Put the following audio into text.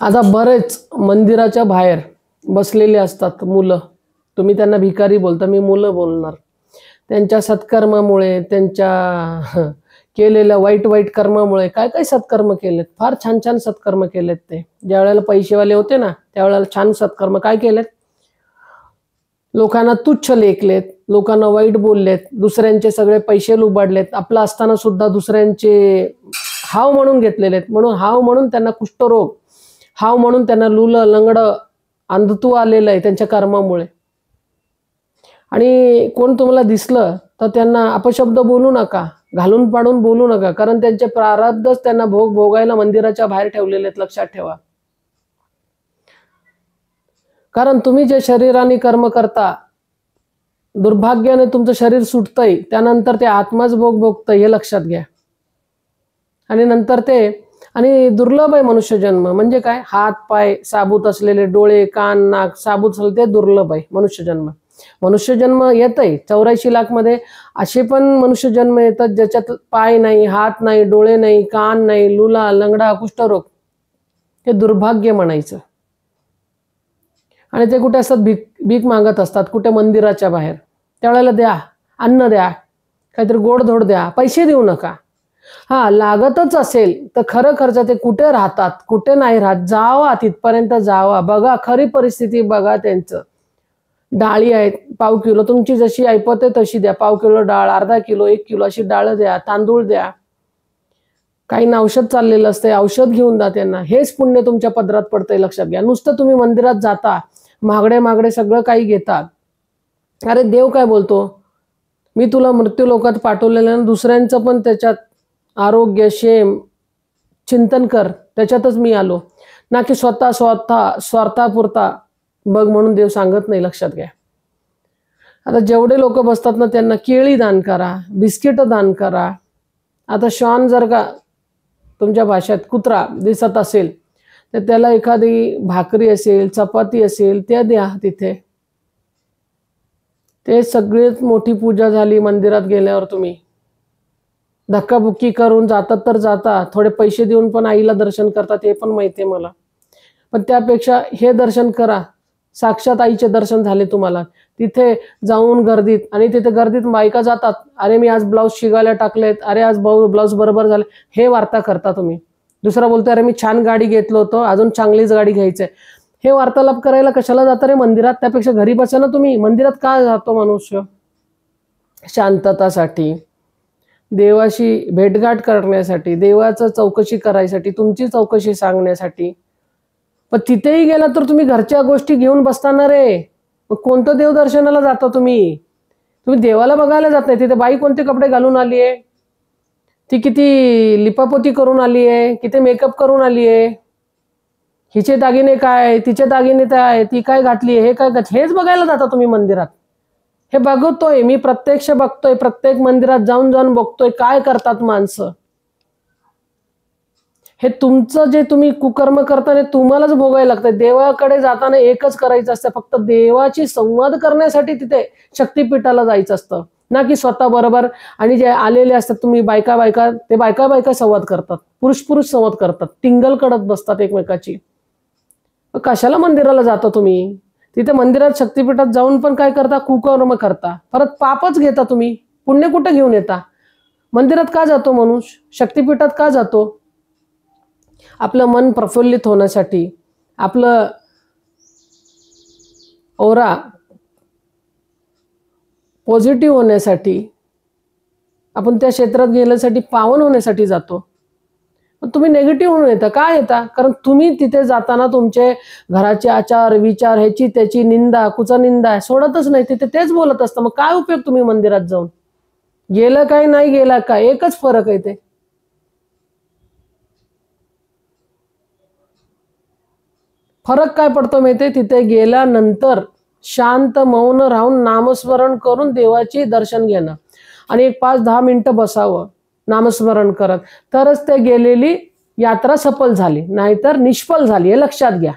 आता बरेच मंदिराच्या बाहेर बसलेले असतात मुलं. तुम्ही त्यांना भिकारी बोलता, मी मुलं बोलणार. त्यांच्या सत्कर्मामुळे, त्यांच्या केलेल्या वाईट वाईट कर्मामुळे काय काय सत्कर्म केलेत, फार छान छान सत्कर्म केलेत. ते ज्या वेळेला पैसेवाले होते ना त्यावेळेला छान सत्कर्म काय केलेत, लोकांना तुच्छ लेखलेत, लोकांना वाईट बोललेत, दुसऱ्यांचे सगळे पैसे लुबाडलेत, आपलं असताना सुद्धा दुसऱ्यांचे हाव म्हणून घेतलेले आहेत. म्हणून हाव म्हणून त्यांना कुष्ठरोग, हाव म्हणून त्यांना लुलं लंगडं अंधत्व आलेलं आहे त्यांच्या कर्मामुळे. आणि कोण तुम्हाला दिसलं तर त्यांना अपशब्द बोलू नका, घालून पाडून बोलू नका, कारण त्यांचे प्रारब्धच त्यांना भोगायला मंदिराच्या बाहेर ठेवलेले आहेत, लक्षात ठेवा. कारण तुम्ही जे शरीराने कर्म करता, दुर्भाग्याने तुमचं शरीर सुटतंय, त्यानंतर ते आत्माच भोगतंय हे लक्षात घ्या. आणि नंतर आणि दुर्लभ आहे मनुष्य जन्म. म्हणजे काय, हात पाय साबूत असलेले, डोळे कान नाक साबूत असलेले, ते दुर्लभ आहे मनुष्य जन्म. मनुष्य जन्म येतंय 84 लाख मध्ये. असे पण मनुष्य जन्म येतात ज्याच्यात पाय नाही, हात नाही, डोळे नाही, कान नाही, लुला लंगडा कुष्ठरोग. हे दुर्भाग्य म्हणायचं. आणि ते कुठे असतात, भीक मागत असतात कुठे मंदिराच्या बाहेर. त्यावेळेला द्या, अन्न द्या, काहीतरी गोडधोड द्या, पैसे देऊ नका. हा लागतच असेल तर खरं खर्च ते कुठे राहतात कुठे नाही राहत, जावा तिथपर्यंत जावा, बघा खरी परिस्थिती बघा त्यांचं. डाळी आहेत पाव किलो, तुमची जशी ऐपत आहे तशी द्या. पाव किलो डाळ, अर्धा किलो, 1 किलो अशी डाळ द्या, तांदूळ द्या. काही औषध चाललेलं असते, औषध घेऊन द्या त्यांना. हेच पुण्य तुमच्या पदरात पडतंय, लक्षात घ्या. नुसतं तुम्ही मंदिरात जाता, मागडे सगळं काही घेतात. अरे देव काय बोलतो, मी तुला मृत्यू लोकात पाठवलेलं, दुसऱ्यांचं पण त्याच्यात आरोग्य क्षेम चिंतन कर, त्याच्यातच मी आलो ना की स्वार्थापुरता बघ म्हणून देव सांगत नाही, लक्षात घ्या. आता जेवढे लोक बसतात ना त्यांना केळी दान करा, बिस्किट दान करा. आता श्वान जर का तुमच्या भाषेत कुत्रा दिसत असेल तर त्याला एखादी भाकरी असेल, चपाती असेल, त्या द्या तिथे. ते सगळ्यात मोठी पूजा झाली. मंदिरात गेल्यावर तुम्ही धक्काबुक्की करून जातात तर जाता, थोडे पैसे देऊन पण आईला दर्शन करतात, हे पण माहिती आहे मला. पण त्यापेक्षा हे दर्शन करा, साक्षात आईचे दर्शन झाले तुम्हाला. तिथे जाऊन गर्दीत, आणि तिथे गर्दीत बायका जातात, अरे मी आज ब्लाऊज शिवायला टाकलेत, अरे आज ब्लाऊज बरोबर झाले, हे वार्ता करता तुम्ही. दुसरा बोलतो अरे मी छान गाडी घेतलो होतो, अजून चांगलीच गाडी घ्यायचंय. हे वार्तालाप करायला कशाला जाता रे मंदिरात? त्यापेक्षा घरी बसा ना तुम्ही. मंदिरात का जातो मनुष्य? शांततासाठी, देवाशी भेटगाठ करण्यासाठी, देवाचं चौकशी करायसाठी, तुमची चौकशी सांगण्यासाठी. पण तिथेही गेला तर तुम्ही घरच्या गोष्टी घेऊन बसताना रे. मग कोणतं देवदर्शनाला जाता तुम्ही? तुम्ही देवाला बघायला जात नाही. तिथे बाई कोणते कपडे घालून आली आहे, ती किती लिपापोती करून आली आहे, किती मेकअप करून आली आहे, हिचे दागिने काय, तिचे दागिने काय, ती काय घातली आहे, हे काय घातली, हेच बघायला जाता तुम्ही मंदिरात. हे बघतोय मी, प्रत्यक्ष बघतोय, प्रत्येक मंदिरात जाऊन जाऊन बघतोय काय करतात माणसं. हे तुमचं जे तुम्ही कुकर्म करताना तुम्हालाच भोगायला लागतं. देवाकडे जाताना एकच करायचं असतं, फक्त देवाची संवाद करण्यासाठी तिथे शक्तिपीठाला जायचं असतं, ना की स्वतः बरोबर. आणि जे आलेले असतात तुम्ही बायका ते बायका संवाद करतात, पुरुष संवाद करतात, टिंगल करत बसतात एकमेकाची. कशाला मंदिराला जाता तुम्ही? तिथे मंदिरात शक्तिपीठात जाऊन पण काय करता, कुकर्म करता, परत पापच घेता तुम्ही. पुण्य कुठे घेऊन येता? मंदिरात का जातो मनुष्य, शक्तिपीठात का जातो? आपलं मन प्रफुल्लित होण्यासाठी, आपलं ओरा पॉझिटिव्ह होण्यासाठी, आपण त्या क्षेत्रात गेल्यासाठी, पावन होण्यासाठी जातो. पण तुम्ही नेगेटिव्ह होऊन येता. काय येता? कारण तुम्ही तिथे जाताना तुमचे घराचे आचार विचार, ह्याची त्याची निंदा कुचनिंदा सोडतच नाही, तिथे तेच बोलत असतं. मग काय उपयोग तुम्ही मंदिरात जाऊन? गेलं काय नाही गेला काय, एकच फरक आहे. ते फरक काय पडतो माहिती आहे? तिथे गेल्यानंतर शांत मौन राहून नामस्मरण करून देवाची दर्शन घेणं, आणि 5-10 मिनिटं बसावं नामस्मरण करत, तरच ते गेलेली यात्रा सफल झाली, नाहीतर निष्फल झाली, हे लक्षात घ्या.